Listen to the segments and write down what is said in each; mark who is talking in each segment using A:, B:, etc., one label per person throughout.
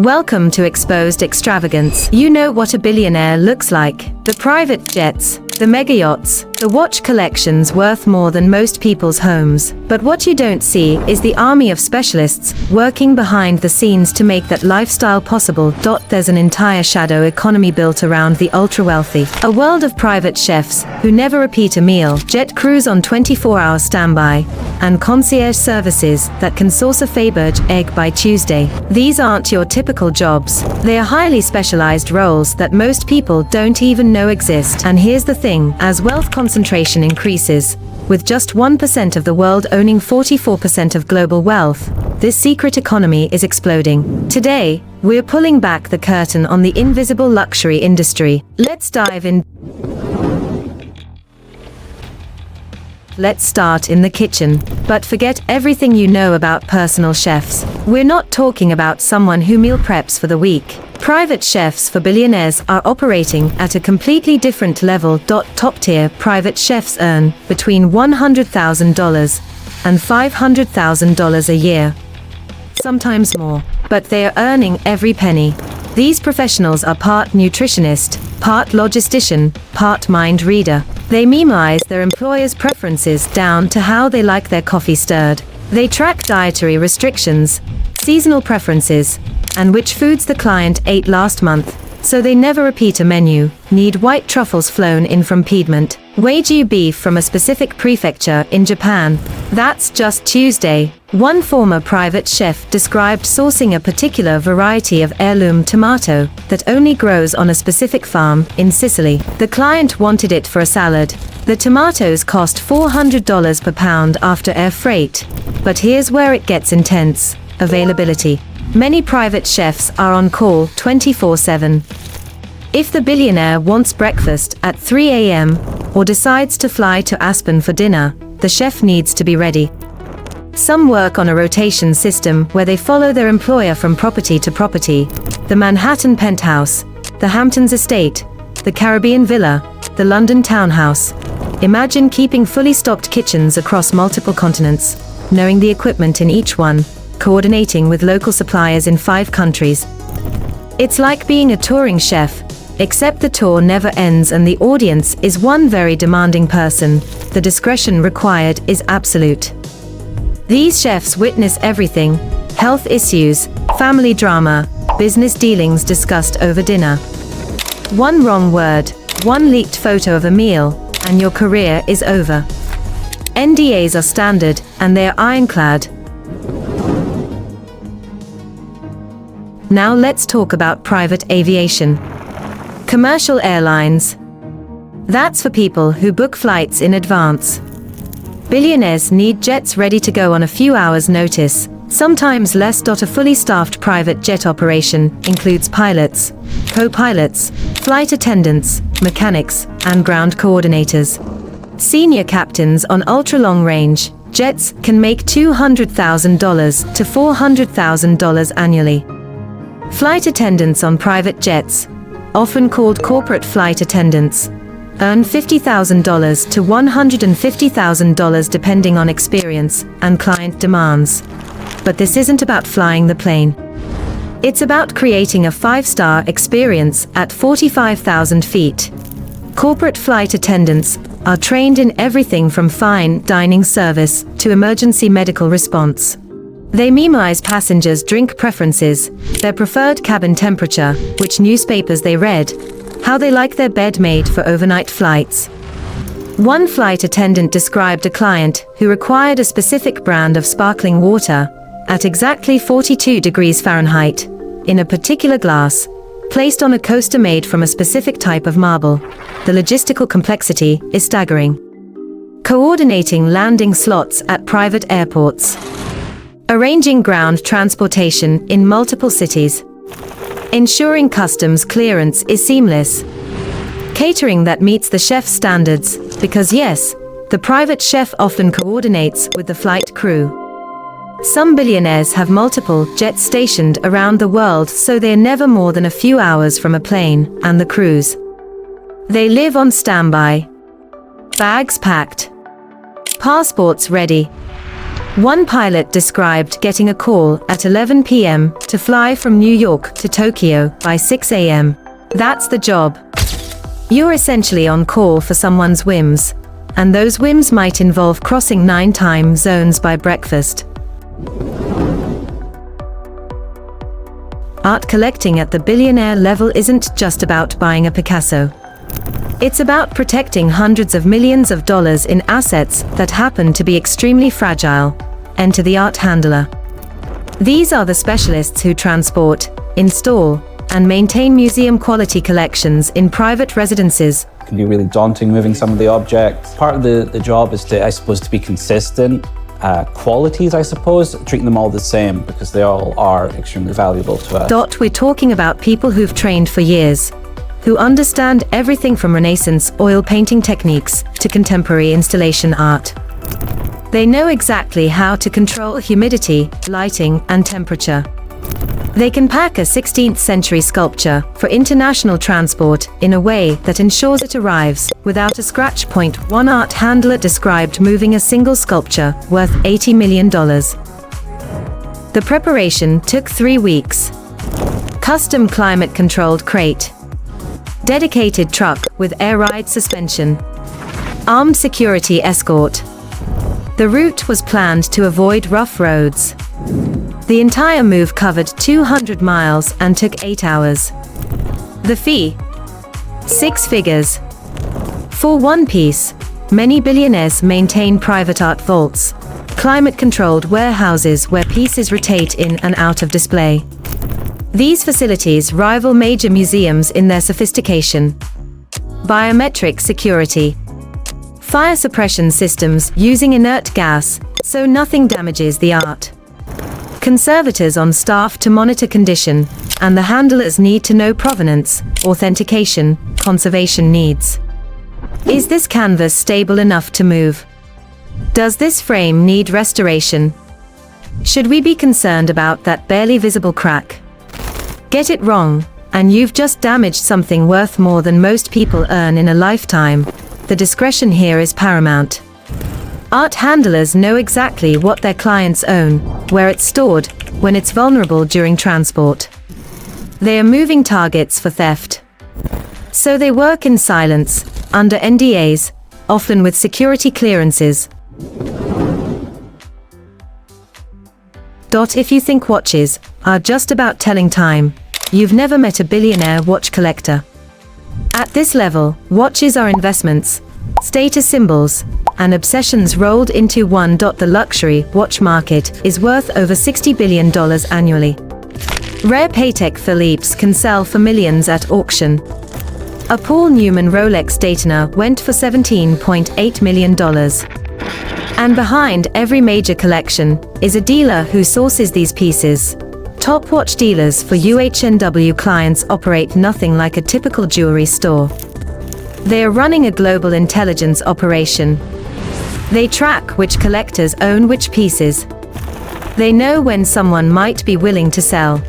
A: Welcome to Exposed Extravagance. You know what a billionaire looks like. The private jets, the mega yachts, the watch collections worth more than most people's homes. But what you don't see is the army of specialists working behind the scenes to make that lifestyle possible. There's an entire shadow economy built around the ultra-wealthy. A world of private chefs who never repeat a meal, jet crews on 24-hour standby, and concierge services that can source a Faberge egg by Tuesday. These aren't your typical jobs. They are highly specialized roles that most people don't even know exist. And here's the thing, as wealth concentration increases, with just 1% of the world owning 44% of global wealth, this secret economy is exploding. Today, we're pulling back the curtain on the invisible luxury industry. Let's dive in. Let's start in the kitchen. But forget everything you know about personal chefs. We're not talking about someone who meal preps for the week. Private chefs for billionaires are operating at a completely different level. Top-tier private chefs earn between $100,000 and $500,000 a year. Sometimes more. But they are earning every penny. These professionals are part nutritionist, part logistician, part mind reader. They memorize their employers' preferences down to how they like their coffee stirred. They track dietary restrictions, seasonal preferences, and which foods the client ate last month, so they never repeat a menu. Need white truffles flown in from Piedmont, Wagyu beef from a specific prefecture in Japan. That's just Tuesday. One former private chef described sourcing a particular variety of heirloom tomato that only grows on a specific farm in Sicily. The client wanted it for a salad. The tomatoes cost $400 per pound after air freight. But here's where it gets intense: availability. Many private chefs are on call 24/7. If the billionaire wants breakfast at 3 a.m. or decides to fly to Aspen for dinner, the chef needs to be ready. Some work on a rotation system where they follow their employer from property to property: the Manhattan penthouse, the Hamptons estate, the Caribbean villa, the London townhouse. Imagine keeping fully stocked kitchens across multiple continents, knowing the equipment in each one, coordinating with local suppliers in 5 countries. It's like being a touring chef, except the tour never ends and the audience is one very demanding person. The discretion required is absolute. These chefs witness everything: health issues, family drama, business dealings discussed over dinner. One wrong word, one leaked photo of a meal, and your career is over. NDAs are standard, and they are ironclad. Now let's talk about private aviation. Commercial airlines. That's for people who book flights in advance. Billionaires need jets ready to go on a few hours' notice, sometimes less. A fully staffed private jet operation includes pilots, co-pilots, flight attendants, mechanics, and ground coordinators. Senior captains on ultra-long range jets can make $200,000 to $400,000 annually. Flight attendants on private jets, often called corporate flight attendants, earn $50,000 to $150,000 depending on experience and client demands. But this isn't about flying the plane. It's about creating a 5-star experience at 45,000 feet. Corporate flight attendants are trained in everything from fine dining service to emergency medical response. They memorize passengers' drink preferences, their preferred cabin temperature, which newspapers they read, how they like their bed made for overnight flights. One flight attendant described a client who required a specific brand of sparkling water at exactly 42 degrees Fahrenheit, in a particular glass, placed on a coaster made from a specific type of marble. The logistical complexity is staggering. Coordinating landing slots at private airports. Arranging ground transportation in multiple cities. Ensuring customs clearance is seamless. Catering that meets the chef's standards, because yes, the private chef often coordinates with the flight crew. Some billionaires have multiple jets stationed around the world, so they're never more than a few hours from a plane and the cruise. They live on standby. Bags packed. Passports ready. One pilot described getting a call at 11 p.m. to fly from New York to Tokyo by 6 a.m. That's the job. You're essentially on call for someone's whims, and those whims might involve crossing 9 time zones by breakfast. Art collecting at the billionaire level isn't just about buying a Picasso. It's about protecting hundreds of millions of dollars in assets that happen to be extremely fragile. Enter the art handler. These are the specialists who transport, install, and maintain museum-quality collections in private residences.
B: It can be really daunting moving some of the objects. Part of the job is to, I suppose, to be consistent. Qualities, I suppose, treating them all the same because they all are extremely valuable to us.
A: We're talking about people who've trained for years, who understand everything from Renaissance oil painting techniques to contemporary installation art. They know exactly how to control humidity, lighting, and temperature. They can pack a 16th century sculpture for international transport in a way that ensures it arrives without a scratch point. One art handler described moving a single sculpture worth $80 million. The preparation took 3 weeks. Custom climate-controlled crate. Dedicated truck with air ride suspension. Armed security escort. The route was planned to avoid rough roads. The entire move covered 200 miles and took 8 hours. The fee? 6 figures. For one piece, many billionaires maintain private art vaults, climate-controlled warehouses where pieces rotate in and out of display. These facilities rival major museums in their sophistication. Biometric security. Fire suppression systems using inert gas, so nothing damages the art. Conservators on staff to monitor condition, and the handlers need to know provenance, authentication, conservation needs. Is this canvas stable enough to move? Does this frame need restoration? Should we be concerned about that barely visible crack? Get it wrong, and you've just damaged something worth more than most people earn in a lifetime. The discretion here is paramount. Art handlers know exactly what their clients own, where it's stored, when it's vulnerable during transport. They are moving targets for theft. So they work in silence, under NDAs, often with security clearances. If you think watches are just about telling time, you've never met a billionaire watch collector. At this level, watches are investments, status symbols, and obsessions rolled into one. The luxury watch market is worth over $60 billion annually. Rare Patek Philippe's can sell for millions at auction. A Paul Newman Rolex Daytona went for $17.8 million. And behind every major collection is a dealer who sources these pieces. Top watch dealers for UHNW clients operate nothing like a typical jewelry store. They are running a global intelligence operation. They track which collectors own which pieces. They know when someone might be willing to sell.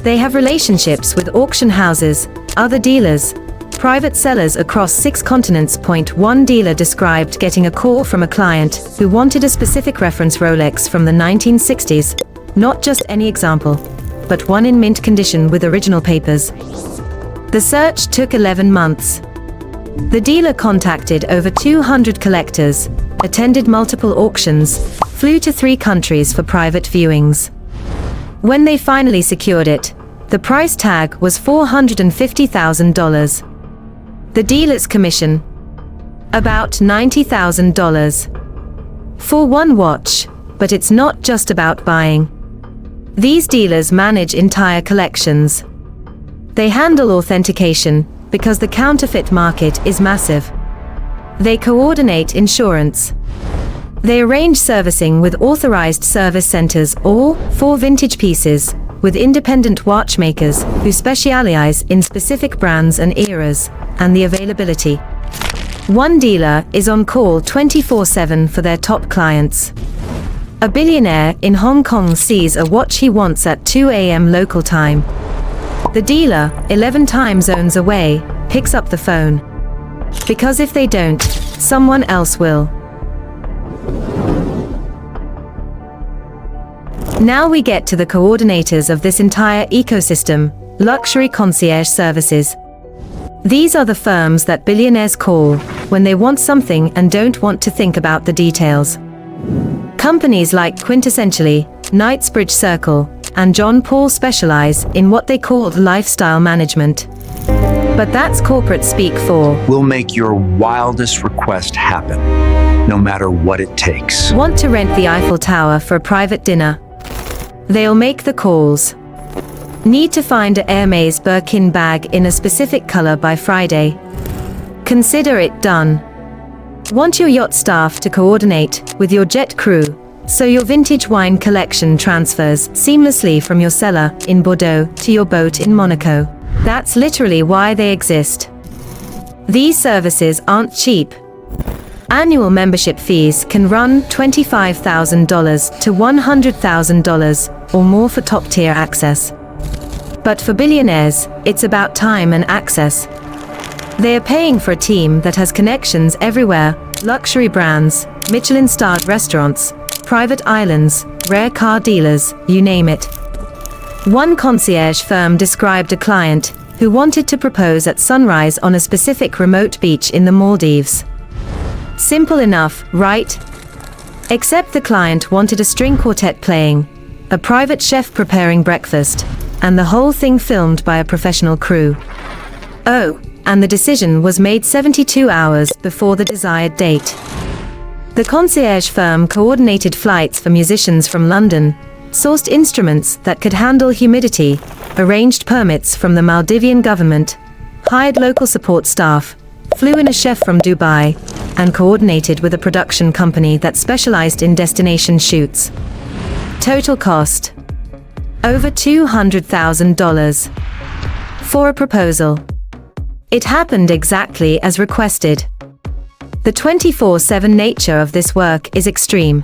A: They have relationships with auction houses, other dealers, private sellers across 6 continents. One dealer described getting a call from a client who wanted a specific reference Rolex from the 1960s, not just any example, but one in mint condition with original papers. The search took 11 months. The dealer contacted over 200 collectors, attended multiple auctions, flew to 3 countries for private viewings. When they finally secured it, the price tag was $450,000. The dealer's commission? About $90,000. For one watch, but it's not just about buying. These dealers manage entire collections. They handle authentication, because the counterfeit market is massive. They coordinate insurance. They arrange servicing with authorized service centers or, for vintage pieces, with independent watchmakers who specialize in specific brands and eras, and the availability. One dealer is on call 24/7 for their top clients. A billionaire in Hong Kong sees a watch he wants at 2 a.m. local time. The dealer, 11 time zones away, picks up the phone. Because if they don't, someone else will. Now we get to the coordinators of this entire ecosystem, luxury concierge services. These are the firms that billionaires call when they want something and don't want to think about the details. Companies like Quintessentially, Knightsbridge Circle, and John Paul specialize in what they call lifestyle management. But that's corporate speak for
C: We'll make your wildest request happen, no matter what it takes.
A: want to rent the Eiffel Tower for a private dinner. They'll make the calls. Need to find a Hermes Birkin bag in a specific color by Friday. Consider it done. Want your yacht staff to coordinate with your jet crew, so your vintage wine collection transfers seamlessly from your cellar in Bordeaux to your boat in Monaco. That's literally why they exist. These services aren't cheap. Annual membership fees can run $25,000 to $100,000 or more for top-tier access. But for billionaires, it's about time and access. They are paying for a team that has connections everywhere: luxury brands, Michelin-starred restaurants, private islands, rare car dealers, you name it. One concierge firm described a client who wanted to propose at sunrise on a specific remote beach in the Maldives. Simple enough, right? Except the client wanted a string quartet playing, a private chef preparing breakfast, and the whole thing filmed by a professional crew. Oh, and the decision was made 72 hours before the desired date. The concierge firm coordinated flights for musicians from London, sourced instruments that could handle humidity, arranged permits from the Maldivian government, hired local support staff, flew in a chef from Dubai, and coordinated with a production company that specialized in destination shoots. Total cost: over $200,000 for a proposal. It happened exactly as requested. The 24/7 nature of this work is extreme.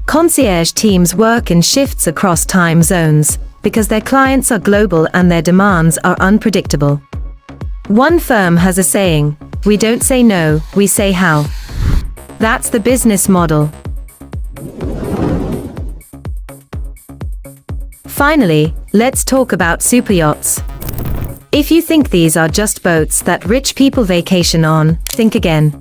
A: Concierge teams work in shifts across time zones because their clients are global and their demands are unpredictable. One firm has a saying, "We don't say no, we say how." That's the business model. Finally, let's talk about superyachts. If you think these are just boats that rich people vacation on, think again.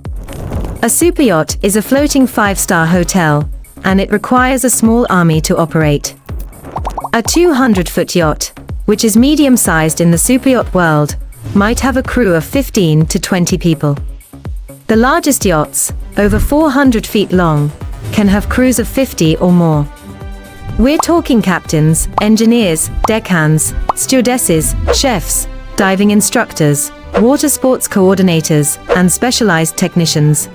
A: A superyacht is a floating 5-star hotel, and it requires a small army to operate. A 200-foot yacht, which is medium-sized in the superyacht world, might have a crew of 15 to 20 people. The largest yachts, over 400 feet long, can have crews of 50 or more. We're talking captains, engineers, deckhands, stewardesses, chefs, diving instructors, water sports coordinators, and specialized technicians.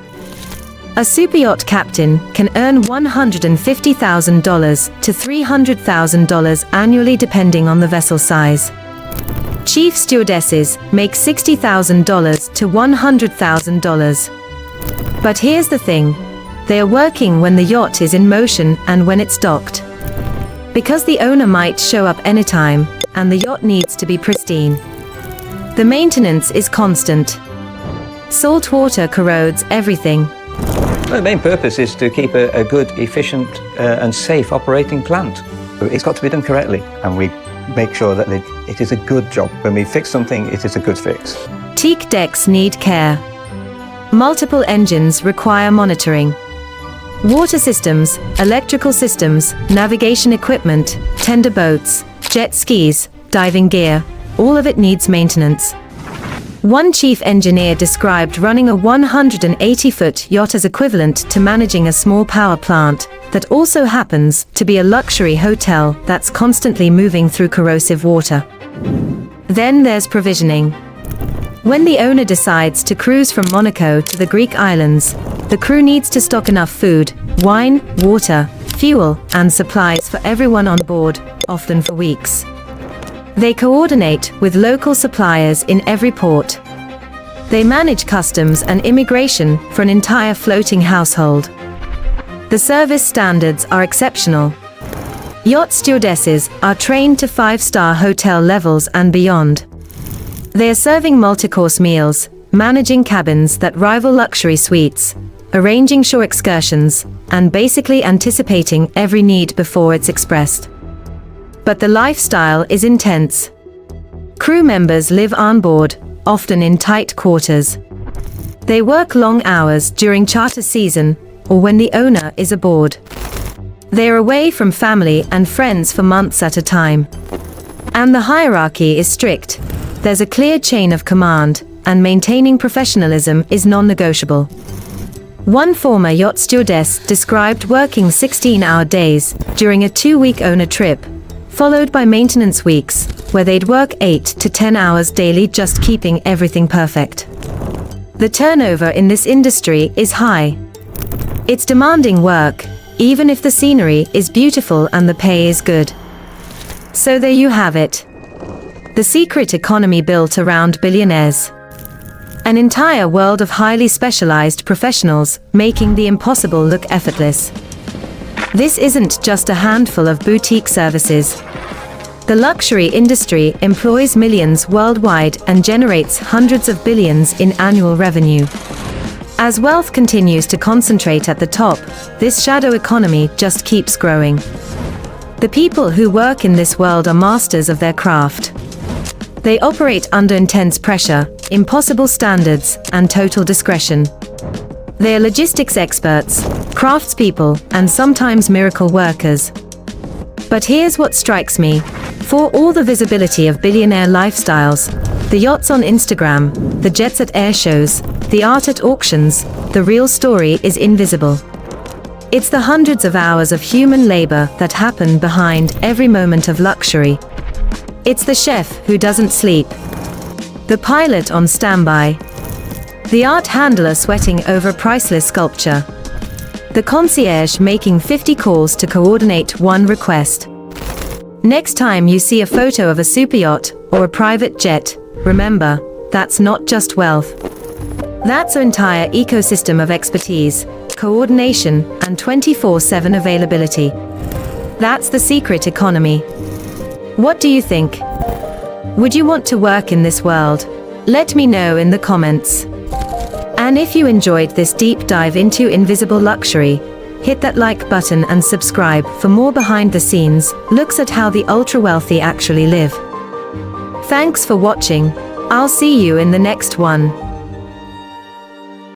A: A superyacht captain can earn $150,000 to $300,000 annually depending on the vessel size. Chief stewardesses make $60,000 to $100,000. But here's the thing: they are working when the yacht is in motion and when it's docked. Because the owner might show up anytime, and the yacht needs to be pristine. The maintenance is constant. Salt water corrodes everything.
D: The main purpose is to keep a good, efficient and safe operating plant. It's got to be done correctly, and we make sure that it is a good job. When we fix something, it is a good fix.
A: Teak decks need care. Multiple engines require monitoring. Water systems, electrical systems, navigation equipment, tender boats, jet skis, diving gear, all of it needs maintenance. One chief engineer described running a 180-foot yacht as equivalent to managing a small power plant that also happens to be a luxury hotel that's constantly moving through corrosive water. Then there's provisioning. When the owner decides to cruise from Monaco to the Greek islands, the crew needs to stock enough food, wine, water, fuel, and supplies for everyone on board, often for weeks. They coordinate with local suppliers in every port. They manage customs and immigration for an entire floating household. The service standards are exceptional. Yacht stewardesses are trained to 5-star hotel levels and beyond. They are serving multi-course meals, managing cabins that rival luxury suites, arranging shore excursions, and basically anticipating every need before it's expressed. But the lifestyle is intense. Crew members live on board, often in tight quarters. They work long hours during charter season or when the owner is aboard. They are away from family and friends for months at a time. And the hierarchy is strict. There's a clear chain of command, and maintaining professionalism is non-negotiable. One former yacht stewardess described working 16-hour days during a 2-week owner trip, followed by maintenance weeks, where they'd work 8 to 10 hours daily just keeping everything perfect. The turnover in this industry is high. It's demanding work, even if the scenery is beautiful and the pay is good. So there you have it. The secret economy built around billionaires. An entire world of highly specialized professionals making the impossible look effortless. This isn't just a handful of boutique services. The luxury industry employs millions worldwide and generates hundreds of billions in annual revenue. As wealth continues to concentrate at the top, this shadow economy just keeps growing. The people who work in this world are masters of their craft. They operate under intense pressure, impossible standards, and total discretion. They are logistics experts, craftspeople, and sometimes miracle workers. But here's what strikes me. For all the visibility of billionaire lifestyles, the yachts on Instagram, the jets at air shows, the art at auctions, the real story is invisible. It's the hundreds of hours of human labor that happen behind every moment of luxury. It's the chef who doesn't sleep, the pilot on standby, the art handler sweating over priceless sculpture, the concierge making 50 calls to coordinate one request. Next time you see a photo of a super yacht or a private jet, remember, that's not just wealth. That's an entire ecosystem of expertise, coordination, and 24/7 availability. That's the secret economy. What do you think? Would you want to work in this world? Let me know in the comments. And if you enjoyed this deep dive into invisible luxury, hit that like button and subscribe for more behind the scenes looks at how the ultra wealthy actually live. Thanks for watching. I'll see you in the next one.